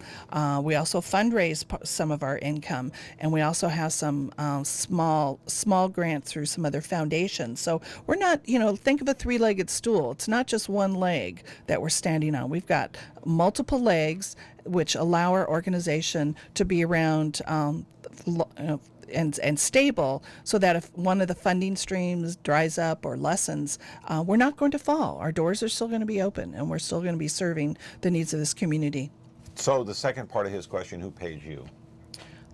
We also fundraise some of our income, and we also have some small grants through some other foundations. So we're not, think of a three-legged stool. It's not just one leg that we're standing on. We've got multiple legs, which allow our organization to be around and stable, so that if one of the funding streams dries up or lessens, we're not going to fall. Our doors are still going to be open, and we're still going to be serving the needs of this community. So the second part of his question, who pays you?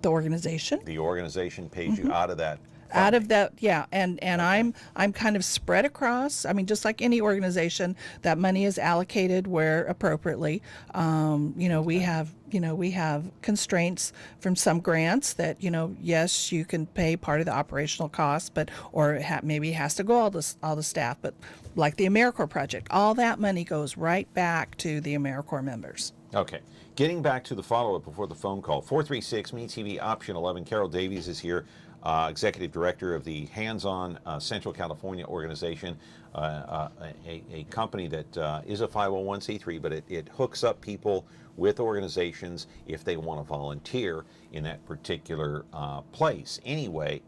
The organization. The organization pays you out of that. Out of that, yeah, and I'm kind of spread across. I mean, just like any organization, that money is allocated where appropriately. We have constraints from some grants that yes, you can pay part of the operational costs, or maybe it has to go all the staff. But like the Americorps Project, all that money goes right back to the Americorps members. Okay. Getting back to the follow-up before the phone call, 436 MeTV option 11. Carol Davies is here. Executive Director of the Hands-On Central California organization, a company that is a 501c3, but it hooks up people with organizations if they want to volunteer in that particular place. Anyway,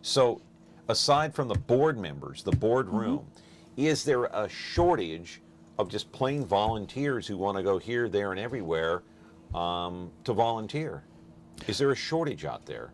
so aside from the board members, the boardroom, is there a shortage of just plain volunteers who want to go here, there, and everywhere to volunteer? Is there a shortage out there?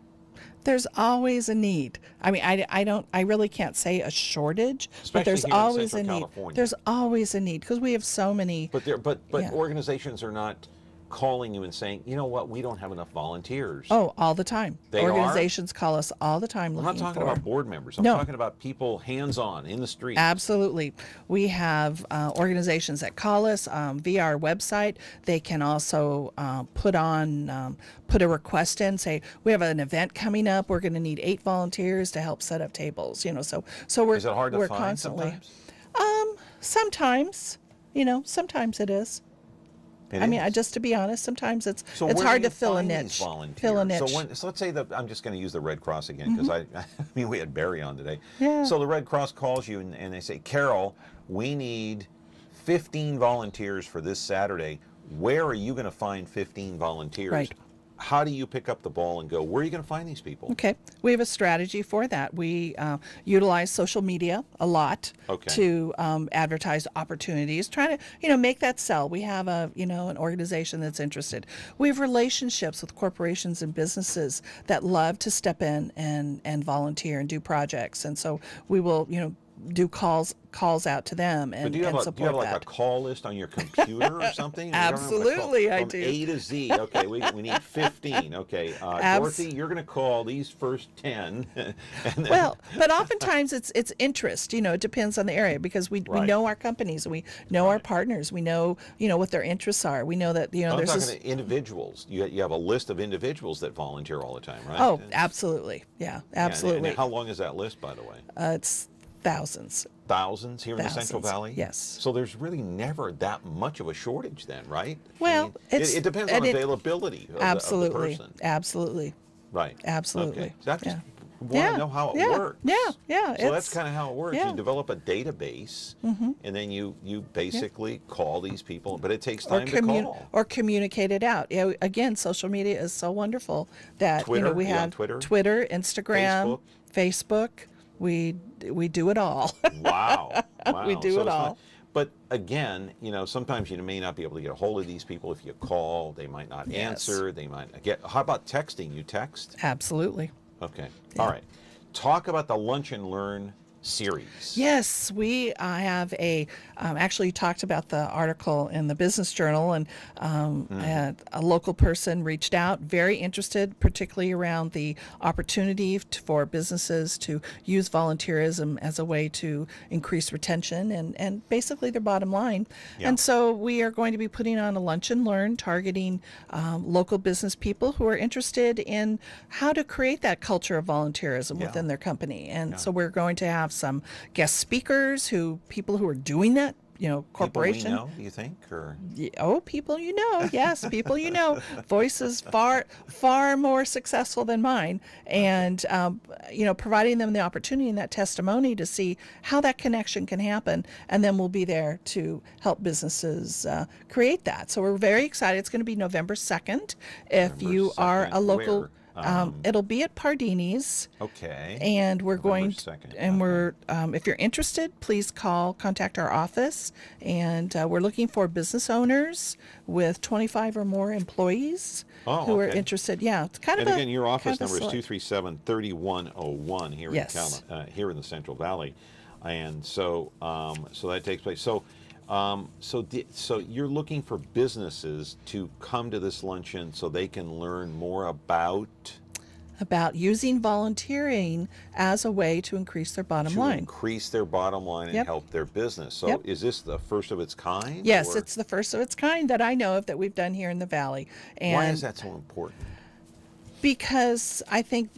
There's always a need. I mean, I really can't say a shortage, Especially but there's here in always a Central need. California. There's always a need because we have so many. But organizations are not calling you and saying, you know what, we don't have enough volunteers. Oh, all the time. They Organizations call us all the time I'm looking not talking for. about board members. I'm No. talking about people hands-on in the street. Absolutely. We have organizations that call us via our website. They can also put a request in, say, we have an event coming up. We're going to need 8 volunteers to help set up tables. So we're Is it hard to we're find constantly. sometimes? Sometimes it is. It I mean, is? just to be honest, sometimes it's So where hard do you to fill a find these niche. volunteers? Fill a niche. So let's say that I'm just going to use the Red Cross again because I mean we had Barry on today. Yeah. So the Red Cross calls you and they say, Carol, we need 15 volunteers for this Saturday. Where are you going to find 15 volunteers? Right. How do you pick up the ball and go, where are you going to find these people? Okay, we have a strategy for that. We utilize social media a lot to advertise opportunities, trying to make that sell. We have an organization that's interested. We have relationships with corporations and businesses that love to step in and volunteer and do projects, and so we will do calls out to them and, But do you have support do you have like that. a call list on your computer or something? Absolutely, I From do. A to Z. Okay, we need 15. Okay, Dorothy, you're going to call these first 10. And then, Well, but oftentimes it's interest. It depends on the area because we know our companies, we know our partners, we know what their interests are. We know that I'm there's talking this. to individuals. You have a list of individuals that volunteer all the time, right? Oh, absolutely, yeah, absolutely. And how long is that list, by the way? It's thousands. Thousands here in the Central Thousands, Valley? yes. So there's really never that much of a shortage then, right? Well, it depends on availability of absolutely, the person. absolutely, Right. absolutely. Okay. So I just Yeah. want to know how it works. Yeah. So that's kind of how it works. yeah. You develop a database, and then you basically call these people, but it takes time to call. Or communicate it out. Again, social media is so wonderful that Twitter, we you on have Twitter? Instagram, Facebook. We do it all. Wow. We do So it it's all. not- But again, sometimes you may not be able to get a hold of these people if you call. They might not answer. They might get. How about texting? You text? Absolutely. Okay. Yeah. All right. Talk about the Lunch and Learn series. Yes, we have actually talked about the article in the Business Journal, and a local person reached out, very interested, particularly around the opportunity for businesses to use volunteerism as a way to increase retention and basically their bottom line. Yeah. And so we are going to be putting on a lunch and learn targeting local business people who are interested in how to create that culture of volunteerism within their company. And so we're going to have some guest speakers, people who are doing that, corporation. People we know, do you think? Or People you know, yes, people you know. Voices far more successful than mine, and providing them the opportunity and that testimony to see how that connection can happen, and then we'll be there to help businesses create that. So we're very excited. It's going to be November 2nd. If you are a local. Where? It'll be at Pardini's. Okay. And we're going to, 2nd. and we're, if you're interested, please contact our office. And we're looking for business owners with 25 or more employees who are interested. Yeah, it's kind and of again, your office kind of number is 237-3101 here Yes. here in the Central Valley, and so that takes place. So you're looking for businesses to come to this luncheon so they can learn more about using volunteering as a way to increase their bottom line. Increase their bottom line and help their business. So is this the first of its kind? Yes, it's the first of its kind that I know of that we've done here in the Valley. And why is that so important? Because I think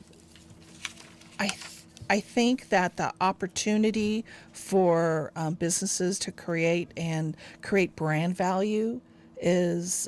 that the opportunity for businesses to create brand value is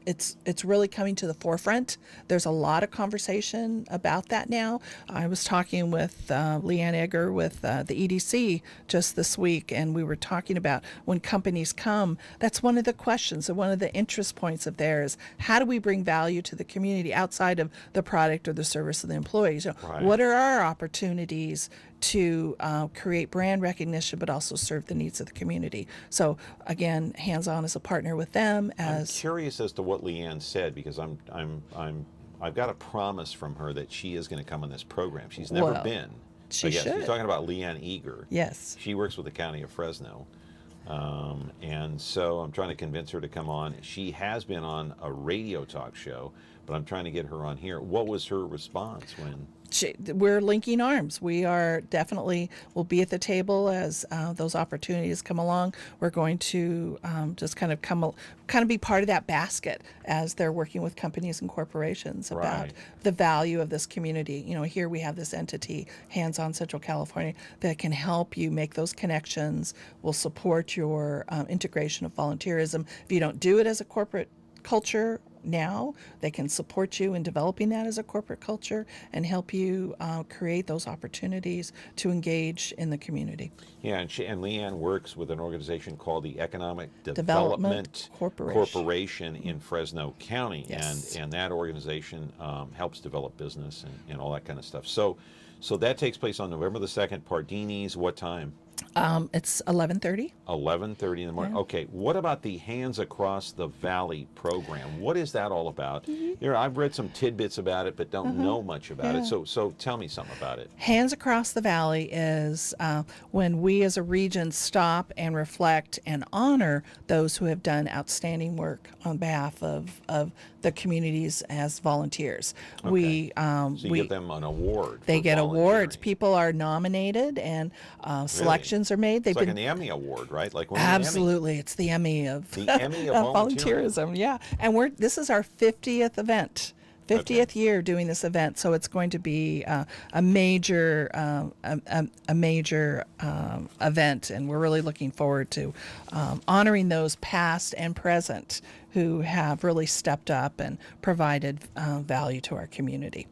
it's really coming to the forefront. There's a lot of conversation about that now. I was talking with Leanne Egger with the EDC just this week, and we were talking about when companies come, that's one of the questions and one of the interest points of theirs. How do we bring value to the community outside of the product or the service of the employees? What are our opportunities to create brand recognition, but also serve the needs of the community? So again, hands-on as a partner with them. I'm curious as to what Leanne said, because I've got a promise from her that she is going to come on this program. She's never been. She should. You're talking about Leanne Eager. Yes. She works with the County of Fresno. And so I'm trying to convince her to come on. She has been on a radio talk show, but I'm trying to get her on here. What was her response when? We're linking arms. We are definitely will be at the table as those opportunities come along. We're going to just kind of be part of that basket as they're working with companies and corporations about the value of this community. Here we have this entity, Hands On Central California, that can help you make those connections. Will support your integration of volunteerism. If you don't do it as a corporate culture now, they can support you in developing that as a corporate culture and help you create those opportunities to engage in the community. Yeah, and Leanne works with an organization called the Economic Development Corporation in Fresno County, and that organization helps develop business and all that kind of stuff. So that takes place on November the 2nd, Pardini's. What time? It's 11:30. 11:30 in the morning. Yeah. Okay, what about the Hands Across the Valley program? What is that all about? I've read some tidbits about it, but don't know much about it. So tell me something about it. Hands Across the Valley is when we as a region stop and reflect and honor those who have done outstanding work on behalf of the communities as volunteers. Okay. We give them an award. They get awards. People are nominated and selections are made. It's like an Emmy award, right? Like absolutely, it's the Emmy of volunteerism. Yeah, and this is our 50th event. 50th year doing this event, so it's going to be a major event, and we're really looking forward to honoring those past and present who have really stepped up and provided value to our community.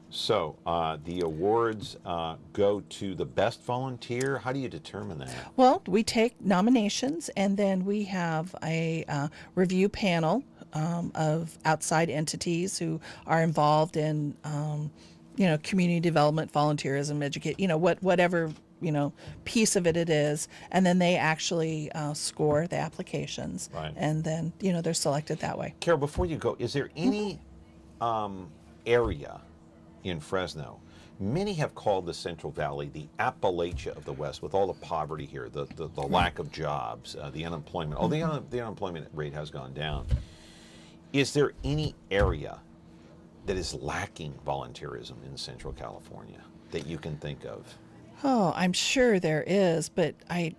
So the awards go to the best volunteer. How do you determine that? Well, we take nominations, and then we have a review panel of outside entities who are involved in, community development, volunteerism, whatever piece of it is, and then they actually score the applications, and then they're selected that way. Carol, before you go, is there any area in Fresno Many have called the Central Valley the Appalachia of the West, with all the poverty here, the lack of jobs, the unemployment. Although the unemployment rate has gone down. Is there any area that is lacking volunteerism in Central California that you can think of? Oh, I'm sure there is, but I'm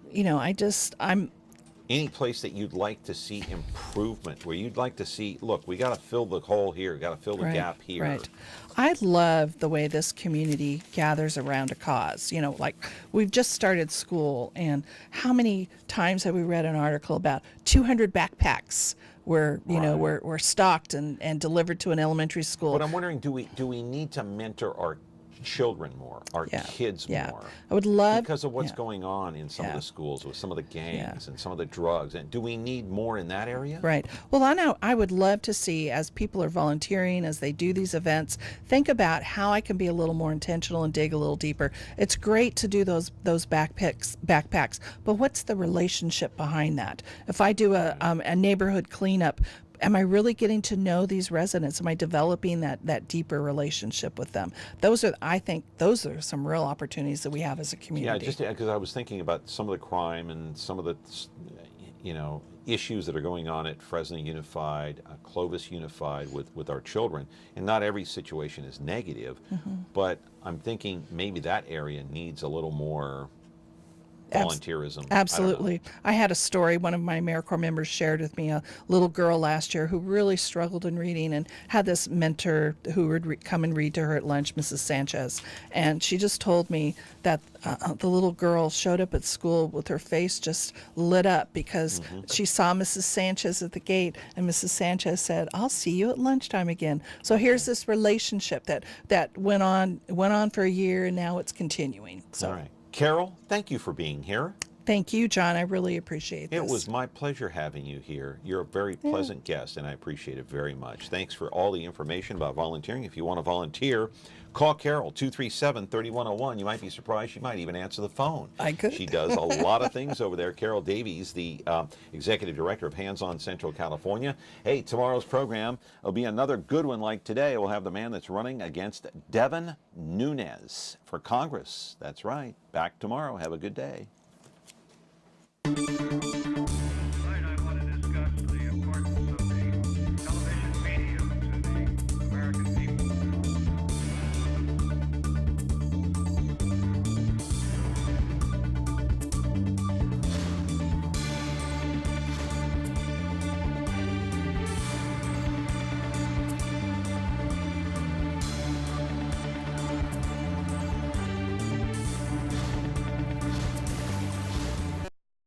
Any place that you'd like to see improvement, where you'd like to see, look, we got to fill the hole here, got to fill the gap here. Right. I love the way this community gathers around a cause. You know, like we've just started school, and how many times have we read an article about 200 backpacks were, were stocked and delivered to an elementary school? But I'm wondering, do we need to mentor our children more, our kids more? I would love, because of what's going on in some of the schools with some of the gangs and some of the drugs. And do we need more in that area? Right. Well, I would love to see, as people are volunteering, as they do these events, think about how I can be a little more intentional and dig a little deeper. It's great to do those backpacks, but what's the relationship behind that? If I do a neighborhood cleanup, am I really getting to know these residents? Am I developing that deeper relationship with them? I think those are some real opportunities that we have as a community. Yeah, just because I was thinking about some of the crime and some of the, issues that are going on at Fresno Unified, Clovis Unified with our children. And not every situation is negative, but I'm thinking maybe that area needs a little more volunteerism. Absolutely. I had a story one of my Americorps members shared with me, a little girl last year who really struggled in reading and had this mentor who would come and read to her at lunch, Mrs. Sanchez. And she just told me that the little girl showed up at school with her face just lit up because she saw Mrs. Sanchez at the gate, and Mrs. Sanchez said, "I'll see you at lunchtime again." So here's this relationship that went on for a year, and now it's continuing. So. All right. Carol, thank you for being here. Thank you, John. I really appreciate this. It was my pleasure having you here. You're a very pleasant guest, and I appreciate it very much. Thanks for all the information about volunteering. If you want to volunteer, call Carol, 237-3101. You might be surprised. She might even answer the phone. I could. She does a lot of things over there. Carol Davies, the Executive Director of Hands On Central California. Hey, tomorrow's program will be another good one like today. We'll have the man that's running against Devin Nunes for Congress. That's right. Back tomorrow. Have a good day.